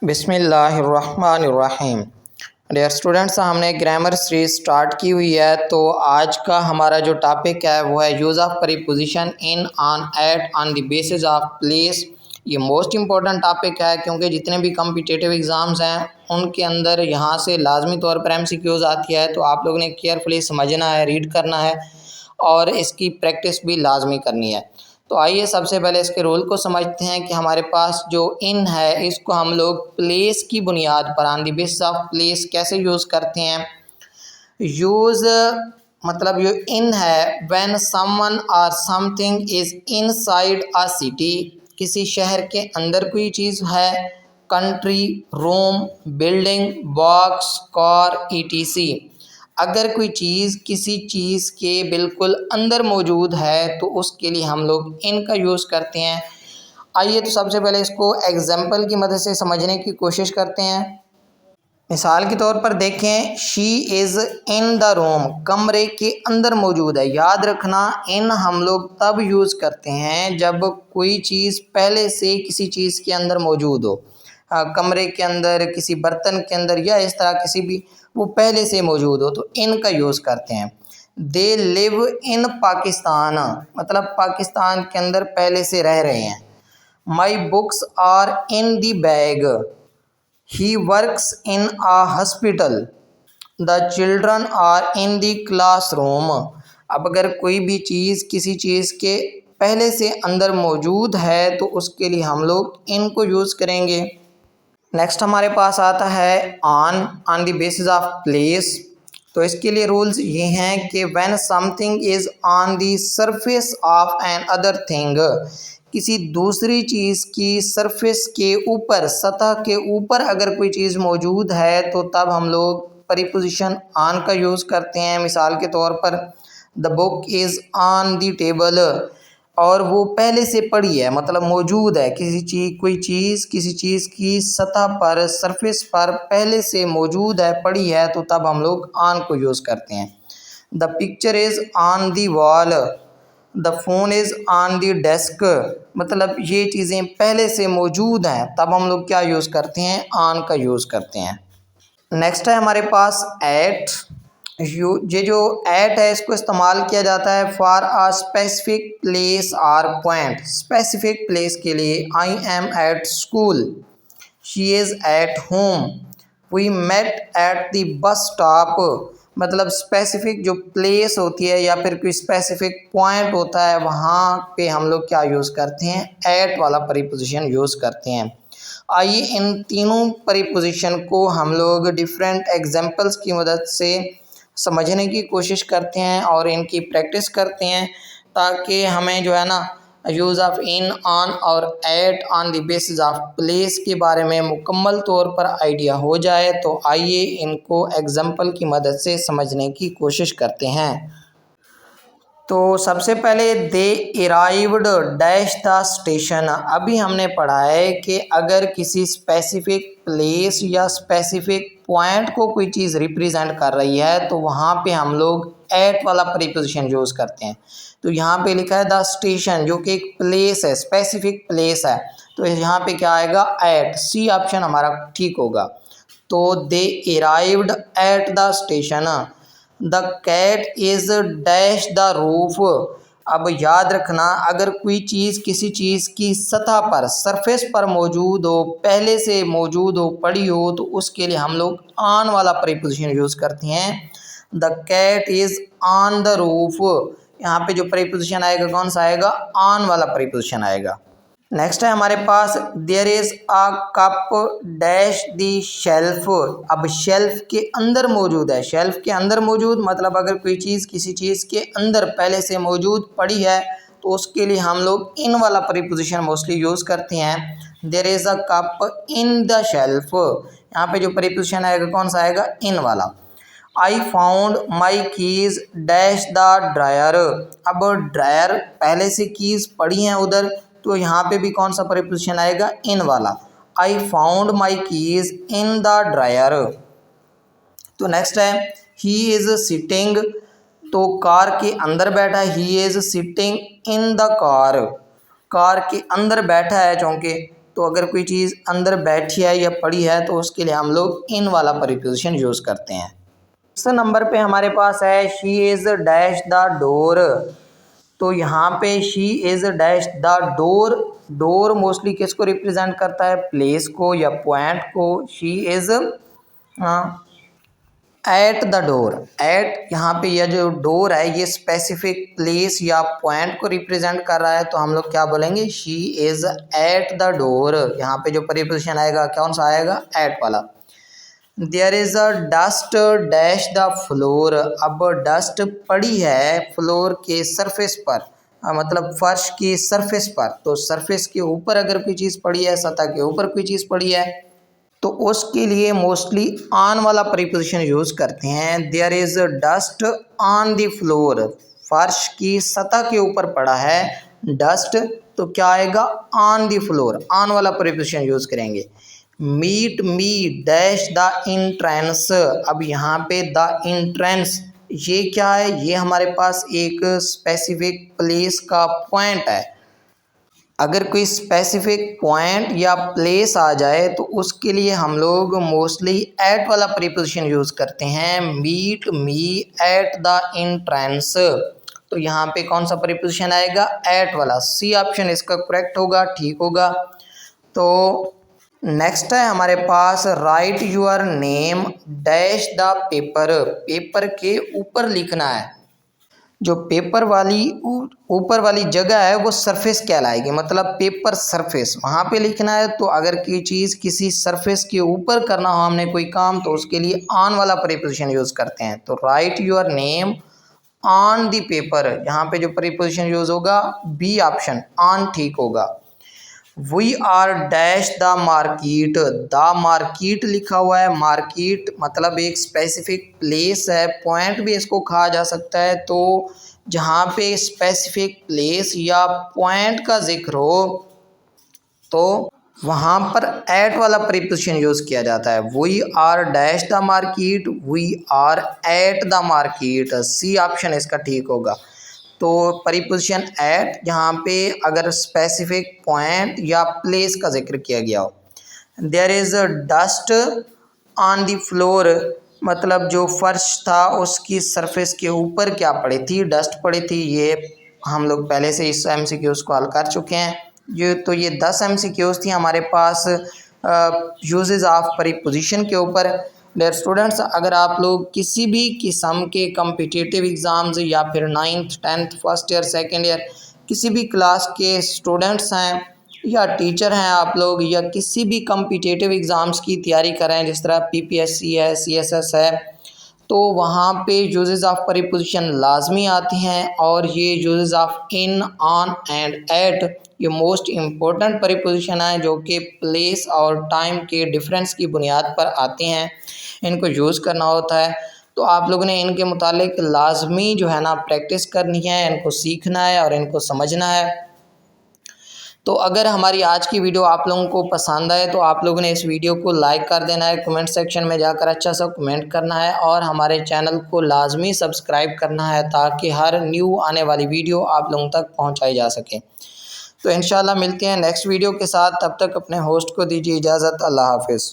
बिस्मिल्लाहिर्रहमानिर्रहीम। Dear students, हमने grammar series start की हुई है। तो आज का हमारा जो टॉपिक है वो है use of preposition in, on, at, on the basis of place. ये मोस्ट इंपॉर्टेंट टॉपिक है क्योंकि जितने भी कम्पिटिटिव एग्ज़ाम्स हैं उनके अंदर यहाँ से लाजमी तौर पर MCQs आती है। तो आप लोगों ने केयरफुली समझना है, रीड करना है और इसकी प्रैक्टिस भी लाजमी करनी है। तो आइए सबसे पहले इसके रूल को समझते हैं कि हमारे पास जो इन है इसको हम लोग प्लेस की बुनियाद पर, on the basis of place, कैसे यूज़ करते हैं। यूज़ मतलब जो इन है, व्हेन समवन और something is inside a city, किसी शहर के अंदर कोई चीज़ है, country, room, building, box, car, ETC। अगर कोई चीज़ किसी चीज़ के बिल्कुल अंदर मौजूद है तो उसके लिए हम लोग इन का यूज़ करते हैं। आइए तो सबसे पहले इसको एग्जाम्पल की मदद से समझने की कोशिश करते हैं। मिसाल के तौर पर देखें, she is in the room, कमरे के अंदर मौजूद है। याद रखना, इन हम लोग तब यूज़ करते हैं जब कोई चीज़ पहले से किसी चीज़ के अंदर मौजूद हो। कमरे के अंदर, किसी बर्तन के अंदर या इस तरह किसी भी, वो पहले से मौजूद हो तो इन का यूज़ करते हैं। दे लिव इन पाकिस्तान, मतलब पाकिस्तान के अंदर पहले से रह रहे हैं। My books are in the bag, he works in a hospital, the children are in the classroom. अब अगर कोई भी चीज़ किसी चीज़ के पहले से अंदर मौजूद है तो उसके लिए हम लोग इनको यूज़ करेंगे। नेक्स्ट हमारे पास आता है on the basis of place. तो इसके लिए रूल्स ये हैं कि when something is on the surface of another thing, किसी दूसरी चीज़ की सरफेस के ऊपर, सतह के ऊपर अगर कोई चीज़ मौजूद है तो तब हम लोग प्रीपोजिशन ऑन का यूज़ करते हैं। मिसाल के तौर पर the book is on the table, और वो पहले से पड़ी है, मतलब मौजूद है। कोई चीज़ किसी चीज़ की सतह पर, सरफेस पर पहले से मौजूद है, पड़ी है, तो तब हम लोग ऑन को यूज़ करते हैं। The picture is on the wall, the phone is on the desk, मतलब ये चीज़ें पहले से मौजूद हैं, तब हम लोग क्या यूज़ करते हैं, ऑन का यूज़ करते हैं। नेक्स्ट है हमारे पास एट। ये जो एट है इसको इस्तेमाल किया जाता है फॉर अ स्पेसिफिक प्लेस और पॉइंट। स्पेसिफिक प्लेस के लिए, I am at school, she is at home, we met at the bus stop, मतलब स्पेसिफिक जो प्लेस होती है या फिर कोई स्पेसिफिक पॉइंट होता है वहाँ पे हम लोग क्या यूज़ करते हैं, एट वाला प्रीपोजिशन यूज़ करते हैं। आइए इन तीनों प्रीपोजिशन को हम लोग डिफरेंट एग्जांपल्स की मदद से समझने की कोशिश करते हैं और इनकी प्रैक्टिस करते हैं, ताकि हमें जो है ना यूज़ ऑफ इन, ऑन और at on the basis of place के बारे में मुकम्मल तौर पर आइडिया हो जाए। तो आइए इनको एग्जांपल की मदद से समझने की कोशिश करते हैं। तो सबसे पहले दे अराइव्ड डैश द स्टेशन। अभी हमने पढ़ा है कि अगर किसी स्पेसिफिक प्लेस या स्पेसिफिक पॉइंट को कोई चीज़ रिप्रेजेंट कर रही है तो वहाँ पे हम लोग एट वाला प्रीपोजिशन यूज़ करते हैं। तो यहाँ पे लिखा है द स्टेशन, जो कि एक प्लेस है, स्पेसिफिक प्लेस है, तो यहाँ पे क्या आएगा, एट। सी ऑप्शन हमारा ठीक होगा। तो they arrived at the station. The cat is dash the roof. अब याद रखना, अगर कोई चीज़ किसी चीज़ की सतह पर, सरफेस पर मौजूद हो, पहले से मौजूद हो, पड़ी हो, तो उसके लिए हम लोग ऑन वाला प्रीपोजिशन यूज़ करते हैं। The cat is on the roof, यहाँ पे जो प्रीपोजिशन आएगा कौन सा आएगा, ऑन वाला प्रीपोजिशन आएगा। नेक्स्ट है हमारे पास there is a cup dash the shelf. अब शेल्फ के अंदर मौजूद है, शेल्फ के अंदर मौजूद मतलब अगर कोई चीज़ किसी चीज़ के अंदर पहले से मौजूद पड़ी है तो उसके लिए हम लोग इन वाला प्रीपोजिशन मोस्टली यूज़ करते हैं। There is a cup in the shelf, यहाँ पे जो प्रीपोजिशन आएगा कौन सा आएगा, इन वाला। I found my keys dash the dryer. अब ड्रायर पहले से कीज़ पड़ी हैं उधर, तो यहाँ पे भी कौन सा प्रीपोजिशन आएगा, इन वाला। I found my keys in the dryer. तो नेक्स्ट है ही इज़ सिटिंग, तो कार के अंदर बैठा है, he is sitting in the car, car के अंदर बैठा है चूँकि, तो अगर कोई चीज़ अंदर बैठी है या पड़ी है तो उसके लिए हम लोग इन वाला प्रीपोजिशन यूज़ करते हैं। इस नंबर पे हमारे पास है she is dash the door. तो यहाँ पे she is dash the door. Door mostly किसको रिप्रेजेंट करता है, प्लेस को या पॉइंट को। She is at the door. At यहाँ पे यह जो डोर है ये स्पेसिफिक प्लेस या पॉइंट को रिप्रेजेंट कर रहा है, तो हम लोग क्या बोलेंगे, she is at the door. यहाँ पे जो प्रीपोजिशन आएगा कौन सा आएगा, एट वाला। There is a dust dash the floor. अब डस्ट पड़ी है फ्लोर के सरफेस पर, मतलब फर्श की सरफेस पर। तो सरफेस के ऊपर अगर कोई चीज़ पड़ी है, सतह के ऊपर कोई चीज़ पड़ी है, तो उसके लिए मोस्टली ऑन वाला प्रीपोजिशन यूज़ करते हैं। There is dust on the floor. फर्श की सतह के ऊपर पड़ा है डस्ट, तो क्या आएगा, ऑन द फ्लोर। ऑन वाला प्रीपोजिशन यूज़ करेंगे। Meet me dash the entrance. अब यहाँ पे द इंट्रेंस ये क्या है, ये हमारे पास एक स्पेसिफिक प्लेस का पॉइंट है। अगर कोई स्पेसिफिक पॉइंट या प्लेस आ जाए तो उसके लिए हम लोग मोस्टली एट वाला प्रीपोजिशन यूज़ करते हैं। Meet me at the entrance. तो यहाँ पे कौन सा प्रीपोजिशन आएगा, एट वाला। सी ऑप्शन इसका करेक्ट होगा, ठीक होगा। तो नेक्स्ट है हमारे पास write your name dash the paper. Paper के ऊपर लिखना है। जो पेपर वाली ऊपर वाली जगह है वो सरफेस कहलाएगी, मतलब पेपर सरफेस, वहाँ पे लिखना है। तो अगर कोई चीज़ किसी सरफेस के ऊपर करना हो हमने कोई काम, तो उसके लिए ऑन वाला प्रीपोजिशन यूज़ करते हैं। तो write your name on the paper, यहाँ पे जो प्रीपोजिशन यूज़ होगा बी ऑप्शन, ऑन, ठीक होगा। We are dash the market. The market लिखा हुआ है। मार्केट मतलब एक स्पेसिफिक प्लेस है, पॉइंट भी इसको कहा जा सकता है। तो जहाँ पे स्पेसिफिक प्लेस या पॉइंट का जिक्र हो तो वहाँ पर एट वाला प्रीपोजिशन यूज़ किया जाता है। We are dash the market, we are at the market. C option इसका ठीक होगा। तो प्रीपोजिशन एट यहाँ पे अगर स्पेसिफिक पॉइंट या प्लेस का जिक्र किया गया हो। There is dust on the floor, मतलब जो फर्श था उसकी सरफेस के ऊपर क्या पड़ी थी, डस्ट पड़ी थी। ये हम लोग पहले से इस MCQs को हल कर चुके हैं। ये 10 MCQs थी हमारे पास यूजेस ऑफ प्रीपोजिशन के ऊपर। डियर स्टूडेंट्स, अगर आप लोग किसी भी किस्म के कम्पिटिटिव एग्ज़ाम्स या फिर 9th 10th first year second year किसी भी क्लास के स्टूडेंट्स हैं या टीचर हैं आप लोग, या किसी भी कम्पिटिटिव एग्ज़ाम्स की तैयारी कर रहे हैं, जिस तरह PPSC है, CSS है, तो वहाँ पे यूजेस ऑफ प्रीपोजिशन लाजमी आते हैं। और ये uses of in, on and at ये मोस्ट इम्पोर्टेंट प्रीपोजिशन है जो कि प्लेस और टाइम के डिफरेंस की बुनियाद पर आते हैं, इनको यूज़ करना होता है। तो आप लोगों ने इनके मुतालिक लाजमी जो है ना प्रैक्टिस करनी है, इनको सीखना है और इनको समझना है। तो अगर हमारी आज की वीडियो आप लोगों को पसंद आए तो आप लोगों ने इस वीडियो को लाइक कर देना है, कमेंट सेक्शन में जाकर अच्छा सा कमेंट करना है और हमारे चैनल को लाजमी सब्सक्राइब करना है ताकि हर न्यू आने वाली वीडियो आप लोगों तक पहुंचाई जा सके। तो इंशाल्लाह मिलते हैं नेक्स्ट वीडियो के साथ, तब तक अपने होस्ट को दीजिए इजाज़त। अल्लाह हाफिज़।